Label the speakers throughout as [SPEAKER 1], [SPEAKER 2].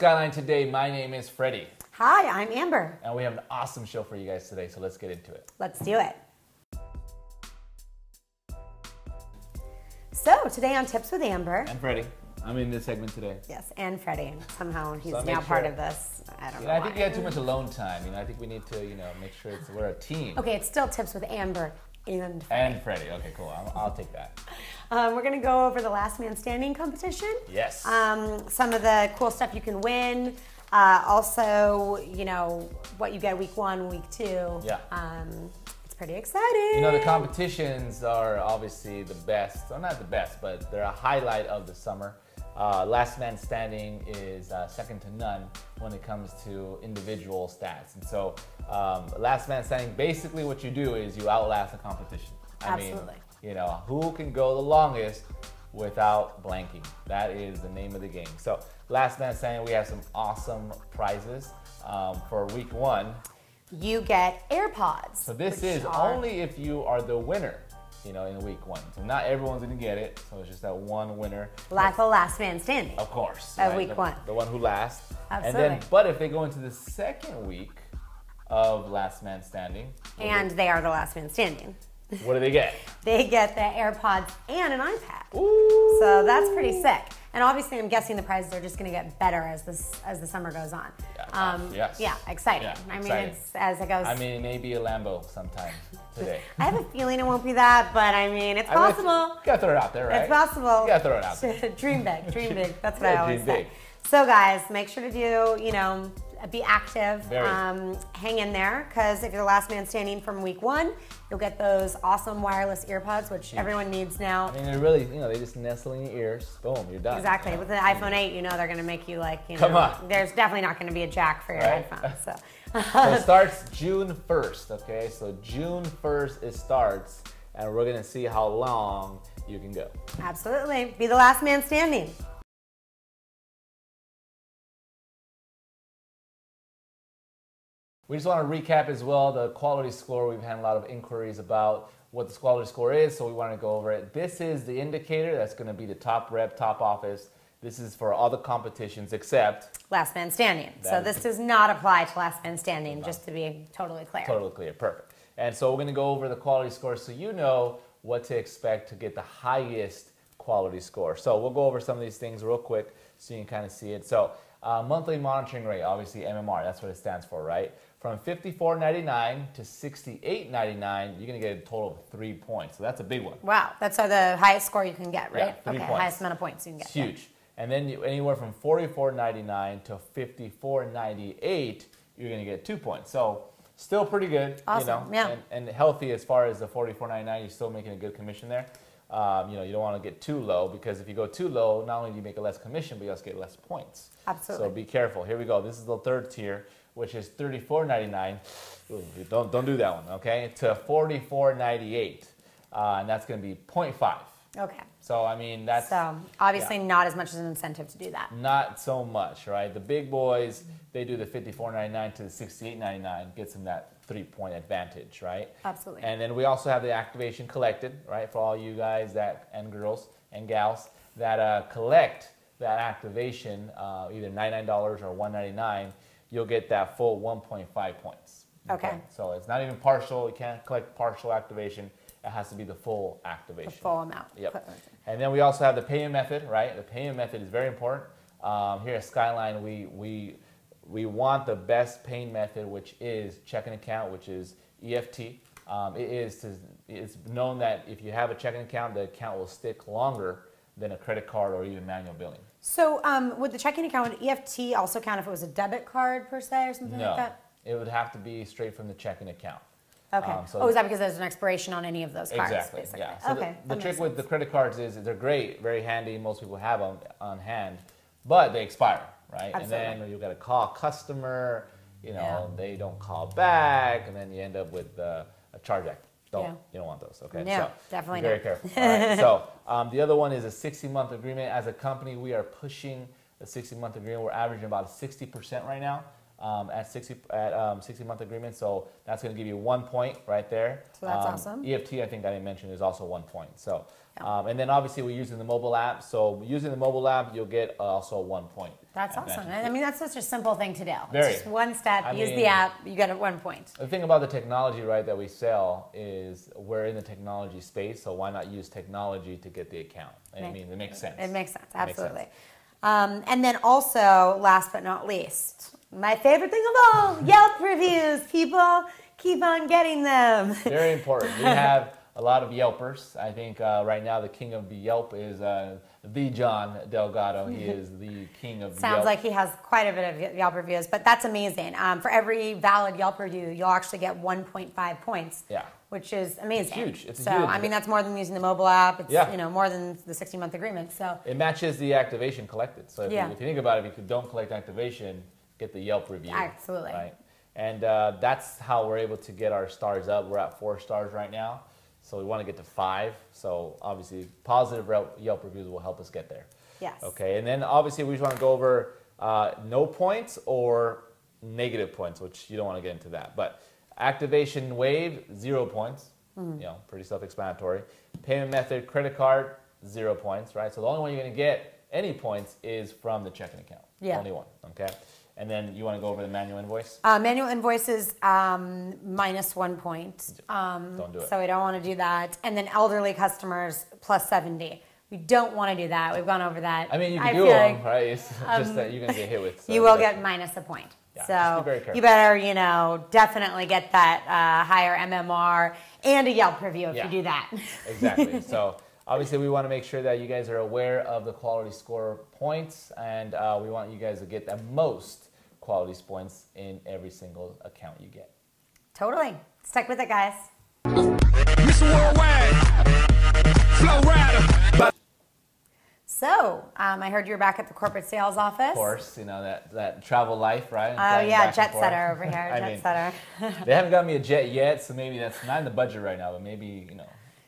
[SPEAKER 1] Skyline Today. My name is Freddie.
[SPEAKER 2] Hi, I'm Amber.
[SPEAKER 1] And we have an awesome show for you guys today, so let's get into it.
[SPEAKER 2] Let's do it. So, today on Tips with Amber.
[SPEAKER 1] And Freddie. I'm in this segment today.
[SPEAKER 2] Yes, and Freddie. Somehow he's now part of this. I don't know
[SPEAKER 1] I
[SPEAKER 2] why.
[SPEAKER 1] think you had too much alone time. I think we need to, make sure we're a team.
[SPEAKER 2] Okay, it's still Tips with Amber and Freddie.
[SPEAKER 1] And Freddie. Okay, cool. I'll take that.
[SPEAKER 2] We're going to go over the Last Man Standing competition.
[SPEAKER 1] Yes.
[SPEAKER 2] Some of the cool stuff you can win. Also, what you get week 1, week 2.
[SPEAKER 1] Yeah.
[SPEAKER 2] It's pretty exciting.
[SPEAKER 1] The competitions are obviously the best. Well, not the best, but they're a highlight of the summer. Last Man Standing is second to none when it comes to individual stats. And so Last Man Standing, basically what you do is you outlast the competition.
[SPEAKER 2] Absolutely.
[SPEAKER 1] Who can go the longest without blanking? That is the name of the game. So Last Man Standing, we have some awesome prizes for week 1.
[SPEAKER 2] You get AirPods.
[SPEAKER 1] So this is only if you are the winner, in week 1. So not everyone's gonna get it. So it's just that one winner.
[SPEAKER 2] Like the Last Man Standing.
[SPEAKER 1] Of course.
[SPEAKER 2] Of week 1.
[SPEAKER 1] The one who lasts.
[SPEAKER 2] Absolutely.
[SPEAKER 1] But if they go into the second week of Last Man Standing.
[SPEAKER 2] And they are the Last Man Standing.
[SPEAKER 1] What do they get?
[SPEAKER 2] They get the AirPods and an iPad.
[SPEAKER 1] Ooh.
[SPEAKER 2] So that's pretty sick. And obviously, I'm guessing the prizes are just going to get better as the summer goes on.
[SPEAKER 1] Yes.
[SPEAKER 2] Yeah, exciting.
[SPEAKER 1] Yeah,
[SPEAKER 2] exciting. It's as it goes.
[SPEAKER 1] Maybe a Lambo sometime today.
[SPEAKER 2] I have a feeling it won't be that, but it's possible.
[SPEAKER 1] You gotta throw it out there, right?
[SPEAKER 2] It's possible.
[SPEAKER 1] You gotta throw it out there.
[SPEAKER 2] Dream big, dream big. That's what I always
[SPEAKER 1] dream
[SPEAKER 2] say.
[SPEAKER 1] big.
[SPEAKER 2] So guys, make sure to do, be active.
[SPEAKER 1] Very.
[SPEAKER 2] Hang in there, because if you're the Last Man Standing from week 1, you'll get those awesome wireless earpods, which everyone needs now.
[SPEAKER 1] They're really, they just nestle in your ears. Boom, you're done.
[SPEAKER 2] Exactly. With the iPhone 8, they're going to make you
[SPEAKER 1] Come on.
[SPEAKER 2] There's definitely not going to be a jack for your iPhone. So.
[SPEAKER 1] So it starts June 1st, okay? So June 1st it starts, and we're going to see how long you can go.
[SPEAKER 2] Absolutely. Be the Last Man Standing.
[SPEAKER 1] We just want to recap as well the quality score. We've had a lot of inquiries about what the quality score is, so we want to go over it. This is the indicator that's going to be the top rep, top office. This is for all the competitions except
[SPEAKER 2] Last Man Standing. So this does not apply to Last Man Standing, just to be totally clear.
[SPEAKER 1] Totally clear, perfect. And so we're going to go over the quality score so you know what to expect to get the highest quality score. So we'll go over some of these things real quick so you can kind of see it. So monthly monitoring rate, obviously MMR, that's what it stands for, right? From $54.99 to $68.99, you're going to get a total of 3 points. So that's a big one.
[SPEAKER 2] Wow, that's the highest score you can get, right?
[SPEAKER 1] Yeah, 3
[SPEAKER 2] okay,
[SPEAKER 1] points.
[SPEAKER 2] highest amount of points you can get.
[SPEAKER 1] It's huge. And then anywhere from $44.99 to $54.98, you're going to get 2 points. So still pretty good.
[SPEAKER 2] Awesome, yeah.
[SPEAKER 1] And healthy as far as the $44.99, you're still making a good commission there. You don't want to get too low, because if you go too low, not only do you make a less commission, but you also get less points.
[SPEAKER 2] Absolutely.
[SPEAKER 1] So be careful. Here we go. This is the third tier, which is $34.99. Don't do that one, okay? To $44.98, and that's going to be 0.5.
[SPEAKER 2] Okay.
[SPEAKER 1] So that's
[SPEAKER 2] obviously not as much as an incentive to do that.
[SPEAKER 1] Not so much, right? The big boys, they do the $54.99 to the $68.99, gets them that 3-point advantage, right?
[SPEAKER 2] Absolutely.
[SPEAKER 1] And then we also have the activation collected, right? For all you guys and girls and gals that collect that activation, either $99 or $199, you'll get that full 1.5 points.
[SPEAKER 2] Okay.
[SPEAKER 1] So it's not even partial. You can't collect partial activation. It has to be the full activation.
[SPEAKER 2] The full amount.
[SPEAKER 1] Yep. And then we also have the payment method, right? The payment method is very important. Here at Skyline, we want the best payment method, which is checking account, which is EFT. It's known that if you have a checking account, the account will stick longer than a credit card or even manual billing.
[SPEAKER 2] So with the checking account, would EFT also count if it was a debit card per se or something like that?
[SPEAKER 1] No, it would have to be straight from the checking account.
[SPEAKER 2] Okay. Is that because there's an expiration on any of those cards?
[SPEAKER 1] Exactly.
[SPEAKER 2] Basically?
[SPEAKER 1] Yeah. So the trick with the credit cards is they're great, very handy. Most people have them on hand, but they expire, right?
[SPEAKER 2] Absolutely.
[SPEAKER 1] And then you got to call a customer. They don't call back, and then you end up with a chargeback. You don't want those. Okay.
[SPEAKER 2] No,
[SPEAKER 1] so
[SPEAKER 2] definitely
[SPEAKER 1] be very
[SPEAKER 2] not.
[SPEAKER 1] careful. All right. So the other one is a 60-month agreement. As a company, we are pushing a 60-month agreement. We're averaging about 60% right now. at 60-month agreement. So that's going to give you 1 point right there.
[SPEAKER 2] So that's awesome.
[SPEAKER 1] EFT, I think I didn't mention, is also 1 point. So, and then obviously we're using the mobile app. So using the mobile app, you'll get also 1 point.
[SPEAKER 2] That's awesome. And I mean, that's such a simple thing to do.
[SPEAKER 1] Very.
[SPEAKER 2] It's just one step, use the app, you get 1 point.
[SPEAKER 1] The thing about the technology, right, that we sell is we're in the technology space, so why not use technology to get the account? I mean, it makes sense.
[SPEAKER 2] It makes sense, absolutely. And then also, last but not least, my favorite thing of all, Yelp reviews. People keep on getting them.
[SPEAKER 1] Very important. We have a lot of Yelpers. I think right now the king of the Yelp is the John Delgado. He is the king of Yelp.
[SPEAKER 2] Sounds like he has quite a bit of Yelp reviews, but that's amazing. For every valid Yelp review, you'll actually get 1.5 points.
[SPEAKER 1] Yeah.
[SPEAKER 2] Which is amazing.
[SPEAKER 1] It's huge. It's
[SPEAKER 2] so,
[SPEAKER 1] huge.
[SPEAKER 2] I mean, that's more than using the mobile app. It's more than the 60-month agreement. So
[SPEAKER 1] it matches the activation collected. So if,
[SPEAKER 2] yeah.
[SPEAKER 1] if you think about it, if you don't collect activation, get the Yelp review.
[SPEAKER 2] Absolutely.
[SPEAKER 1] Right. And that's how we're able to get our stars up. We're at 4 stars right now. So we want to get to 5. So obviously, positive Yelp reviews will help us get there.
[SPEAKER 2] Yes.
[SPEAKER 1] Okay. And then obviously, we just want to go over no points or negative points, which you don't want to get into that. But activation wave, 0 points. You know, pretty self-explanatory. Payment method, credit card, 0 points, right? So the only one you're going to get any points is from the checking account.
[SPEAKER 2] Yeah.
[SPEAKER 1] Only one. Okay. And then you want to go over the manual invoice?
[SPEAKER 2] Manual invoices, minus 1 point.
[SPEAKER 1] Don't do it.
[SPEAKER 2] So we don't want to do that. And then elderly customers, plus 70. We don't want to do that. We've gone over that.
[SPEAKER 1] I mean, you can do them, right? It's just that you're going to get hit with. So
[SPEAKER 2] you will get minus a point.
[SPEAKER 1] Yeah,
[SPEAKER 2] so you better, definitely get that higher MMR and a Yelp review if you do that.
[SPEAKER 1] Exactly. So obviously we want to make sure that you guys are aware of the quality score points, and we want you guys to get the most quality points in every single account you get.
[SPEAKER 2] Totally. Stick with it, guys.
[SPEAKER 3] Mr. Worldwide, Flow Rider.
[SPEAKER 1] So,
[SPEAKER 2] I heard you were back at the corporate sales office.
[SPEAKER 1] Of course, that travel life, right?
[SPEAKER 2] Oh yeah, jet setter over here, jet setter.
[SPEAKER 1] They haven't got me a jet yet, so maybe that's not in the budget right now, but maybe,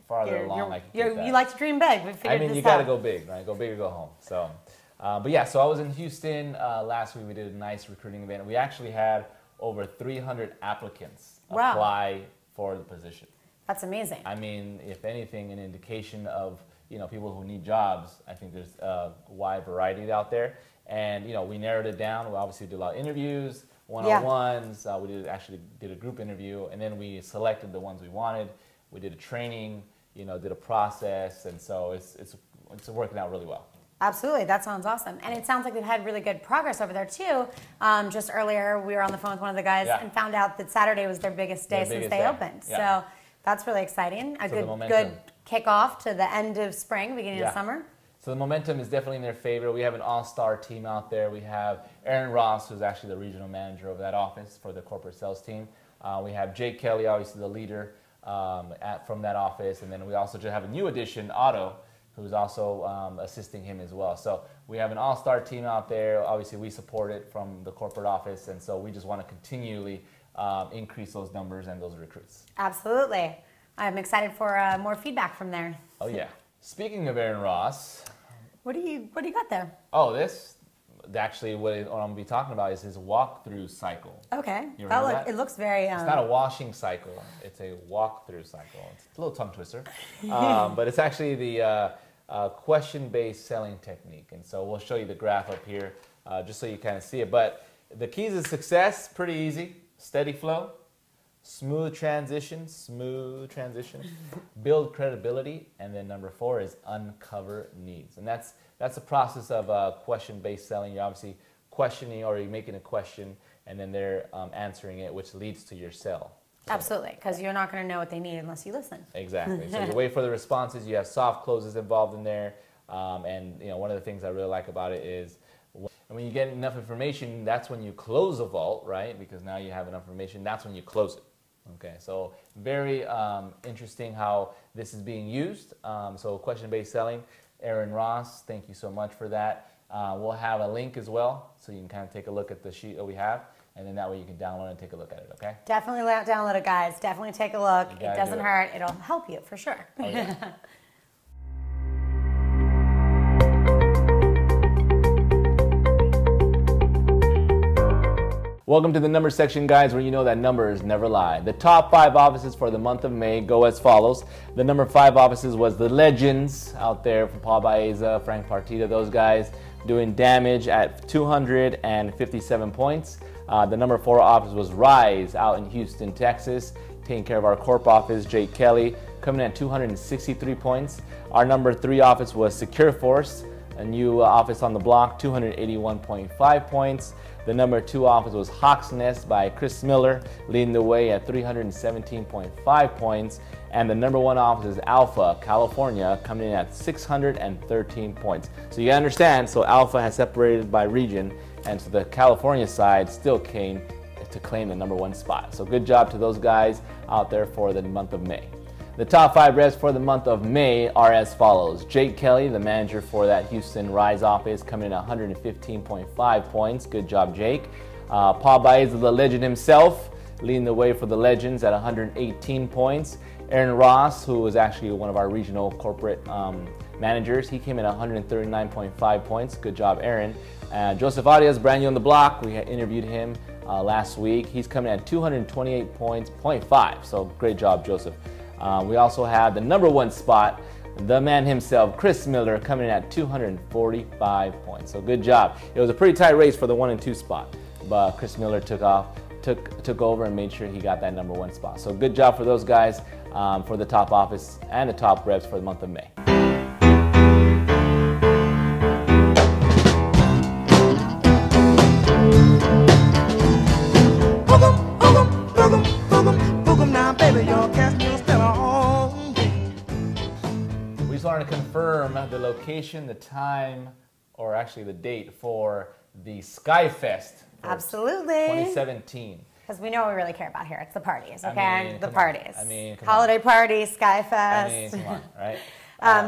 [SPEAKER 1] farther along I can get that.
[SPEAKER 2] You like to dream big.
[SPEAKER 1] I mean, you got to go big, right? Go big or go home. So, but yeah, so I was in Houston last week. We did a nice recruiting event. We actually had over 300 applicants apply for the position.
[SPEAKER 2] That's amazing.
[SPEAKER 1] I mean, if anything, an indication of people who need jobs. I think there's a wide variety out there, and we narrowed it down. We obviously did a lot of interviews, one-on-ones. We actually did a group interview, and then we selected the ones we wanted. We did a training, did a process, and so it's working out really well.
[SPEAKER 2] Absolutely, that sounds awesome, and it sounds like they've had really good progress over there too. Just earlier, we were on the phone with one of the guys and found out that Saturday was their biggest day since they opened. Yeah. So that's really exciting. A good kickoff to the end of spring, beginning of summer.
[SPEAKER 1] So the momentum is definitely in their favor. We have an all-star team out there. We have Aaron Ross, who's actually the regional manager of that office for the corporate sales team. We have Jake Kelly, obviously the leader from that office. And then we also just have a new addition, Otto, who's also assisting him as well. So we have an all-star team out there. Obviously, we support it from the corporate office. And so we just want to continually increase those numbers and those recruits.
[SPEAKER 2] Absolutely. I'm excited for more feedback from there.
[SPEAKER 1] Oh, yeah. Speaking of Aaron Ross.
[SPEAKER 2] What do you got there?
[SPEAKER 1] Oh, actually what I'm going to be talking about is his walkthrough cycle.
[SPEAKER 2] Okay.
[SPEAKER 1] It
[SPEAKER 2] looks very...
[SPEAKER 1] It's not a washing cycle. It's a walkthrough cycle. It's a little tongue twister. But it's actually the question-based selling technique. And so we'll show you the graph up here just so you kind of see it. But the keys of success, pretty easy. Steady flow. Smooth transition, build credibility, and then number 4 is uncover needs. And that's the process of question-based selling. You're obviously questioning, or you're making a question, and then they're answering it, which leads to your sell.
[SPEAKER 2] Absolutely, because you're not going to know what they need unless you listen.
[SPEAKER 1] Exactly. So you wait for the responses. You have soft closes involved in there, and one of the things I really like about it is when you get enough information, that's when you close a vault, right? Because now you have enough information. That's when you close it. Okay, so very interesting how this is being used. So question-based selling, Aaron Ross, thank you so much for that. We'll have a link as well, so you can kind of take a look at the sheet that we have, and then that way you can download and take a look at it, okay?
[SPEAKER 2] Definitely download it, guys. Definitely take a look. It doesn't hurt. It'll help you, for sure.
[SPEAKER 1] Oh, yeah. Welcome to the number section, guys, where you know that numbers never lie. The top 5 offices for the month of May go as follows. The number 5 offices was the Legends out there from Paul Baeza, Frank Partita, those guys doing damage at 257 points. The number 4 office was Rise out in Houston, Texas, taking care of our corp office, Jake Kelly, coming in at 263 points. Our number 3 office was Secure Force, a new office on the block, 281.5 points. The number 2 office was Hawk's Nest by Chris Miller, leading the way at 317.5 points. And the number 1 office is Alpha, California, coming in at 613 points. So you gotta understand, so Alpha has separated by region, and so the California side still came to claim the number 1 spot. So good job to those guys out there for the month of May. The top 5 reps for the month of May are as follows. Jake Kelly, the manager for that Houston Rise office, coming in at 115.5 points. Good job, Jake. Paul Baeza, the legend himself, leading the way for the Legends at 118 points. Aaron Ross, who was actually one of our regional corporate managers, he came in at 139.5 points. Good job, Aaron. Joseph Arias, brand new on the block. We had interviewed him last week. He's coming at 228 points, 0.5. So great job, Joseph. We also have the number 1 spot, the man himself, Chris Miller, coming in at 245 points. So good job. It was a pretty tight race for the 1 and 2 spot, but Chris Miller took over and made sure he got that number 1 spot. So good job for those guys for the top office and the top reps for the month of May. We just wanted to confirm the location, the time, or actually the date for the Skyfest.
[SPEAKER 2] Absolutely.
[SPEAKER 1] 2017.
[SPEAKER 2] Because we know what we really care about here. It's the parties, okay? The parties.
[SPEAKER 1] Come
[SPEAKER 2] Holiday party, Skyfest.
[SPEAKER 1] I mean, come on, right?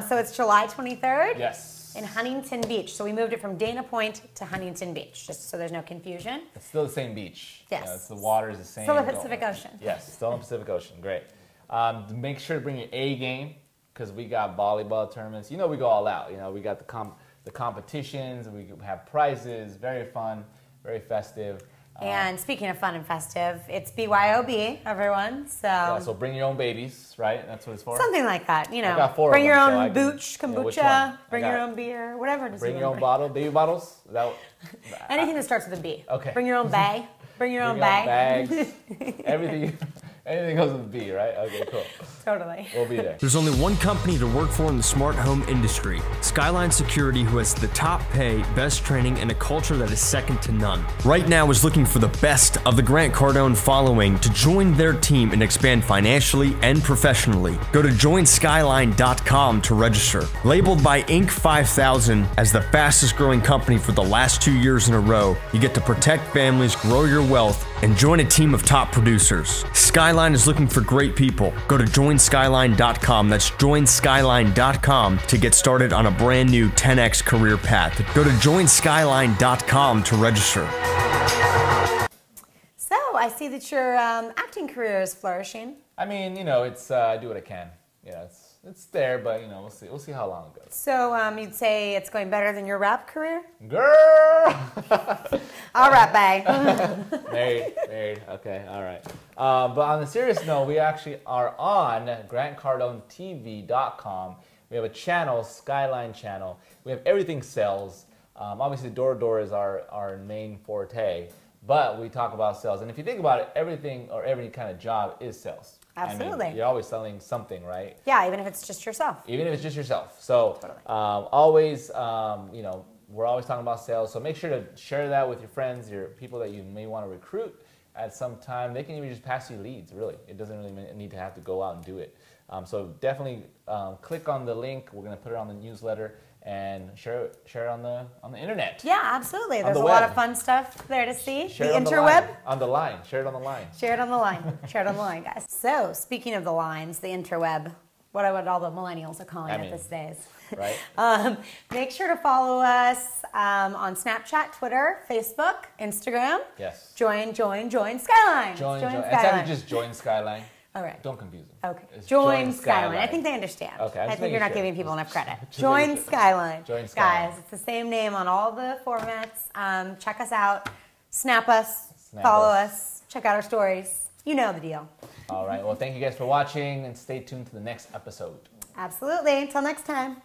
[SPEAKER 2] So it's July 23rd.
[SPEAKER 1] Yes.
[SPEAKER 2] In Huntington Beach. So we moved it from Dana Point to Huntington Beach, just so there's no confusion.
[SPEAKER 1] It's still the same beach.
[SPEAKER 2] Yes.
[SPEAKER 1] You know, the water is the same.
[SPEAKER 2] Still the Pacific Ocean.
[SPEAKER 1] Yes, still in the Pacific Ocean. Great. Make sure to bring your A game, because we got volleyball tournaments. You know, we go all out. You know, we got the competitions, we have prizes, very fun, very festive.
[SPEAKER 2] And speaking of fun and festive, it's BYOB, everyone. So
[SPEAKER 1] yeah, so bring your own babies, right? That's what it's for.
[SPEAKER 2] Something like that, you know.
[SPEAKER 1] I got 4
[SPEAKER 2] bring
[SPEAKER 1] of
[SPEAKER 2] your
[SPEAKER 1] them,
[SPEAKER 2] own
[SPEAKER 1] so
[SPEAKER 2] booch, kombucha, bring your own beer, whatever it is.
[SPEAKER 1] Bring your own bottle, baby bottles.
[SPEAKER 2] Anything that starts with a B.
[SPEAKER 1] Okay.
[SPEAKER 2] Bring your own bag. Bring your own bag.
[SPEAKER 1] Bags. Anything goes with B, right? Okay, cool.
[SPEAKER 2] Totally.
[SPEAKER 1] We'll be there.
[SPEAKER 4] There's only one company to work for in the smart home industry, Skyline Security, who has the top pay, best training, and a culture that is second to none. Right Now is looking for the best of the Grant Cardone following to join their team and expand financially and professionally. Go to joinskyline.com to register. Labeled by Inc. 5000 as the fastest growing company for the last 2 years in a row, you get to protect families, grow your wealth, and join a team of top producers. Skyline is looking for great people. Go to joinskyline.com. That's joinskyline.com to get started on a brand new 10x career path. Go to joinskyline.com to register.
[SPEAKER 2] So I see that your acting career is flourishing.
[SPEAKER 1] I mean, you know, it's I do what I can. Yeah, it's there, but you know, we'll see how long it goes.
[SPEAKER 2] So you'd say it's going better than your rap career?
[SPEAKER 1] Girl!
[SPEAKER 2] All right, babe.
[SPEAKER 1] Married. Okay, all right. But on the serious note, we actually are on GrantCardoneTV.com. We have a channel, Skyline channel. We have everything sales. Obviously, door-to-door is our main forte, but we talk about sales. And if you think about it, everything or every kind of job is sales.
[SPEAKER 2] Absolutely.
[SPEAKER 1] I mean, you're always selling something, right?
[SPEAKER 2] Yeah, even if it's just yourself.
[SPEAKER 1] Even if it's just yourself. So totally. Always, you know, we're always talking about sales. So make sure to share that with your friends, your people that you may want to recruit at some time. They can even just pass you leads, really. It doesn't really need to have to go out and do it. So definitely click on the link. We're going to put it on the newsletter and share it on the internet.
[SPEAKER 2] Yeah, absolutely. There's a lot of fun stuff there to see.
[SPEAKER 1] Share
[SPEAKER 2] the
[SPEAKER 1] it
[SPEAKER 2] interweb.
[SPEAKER 1] On the line. Share it on the line.
[SPEAKER 2] Share it on the line. Share it on the line, guys. So, speaking of the lines, the interweb, what all the millennials are calling it these days.
[SPEAKER 1] Right.
[SPEAKER 2] Make sure to follow us on Snapchat, Twitter, Facebook, Instagram.
[SPEAKER 1] Yes.
[SPEAKER 2] Join Skyline.
[SPEAKER 1] Join
[SPEAKER 2] Skyline.
[SPEAKER 1] It's actually just join Skyline.
[SPEAKER 2] All right.
[SPEAKER 1] Don't confuse them.
[SPEAKER 2] Okay.
[SPEAKER 1] It's
[SPEAKER 2] join Skyline. I think they understand.
[SPEAKER 1] Okay.
[SPEAKER 2] I think you're not giving people enough credit.
[SPEAKER 1] Just
[SPEAKER 2] join Skyline.
[SPEAKER 1] Join Skyline.
[SPEAKER 2] Guys, it's the same name on all the formats. Check us out. Snap us. Follow us. Check out our stories. You know the deal.
[SPEAKER 1] All right. Well, thank you guys for watching, and stay tuned to the next episode.
[SPEAKER 2] Absolutely. Until next time.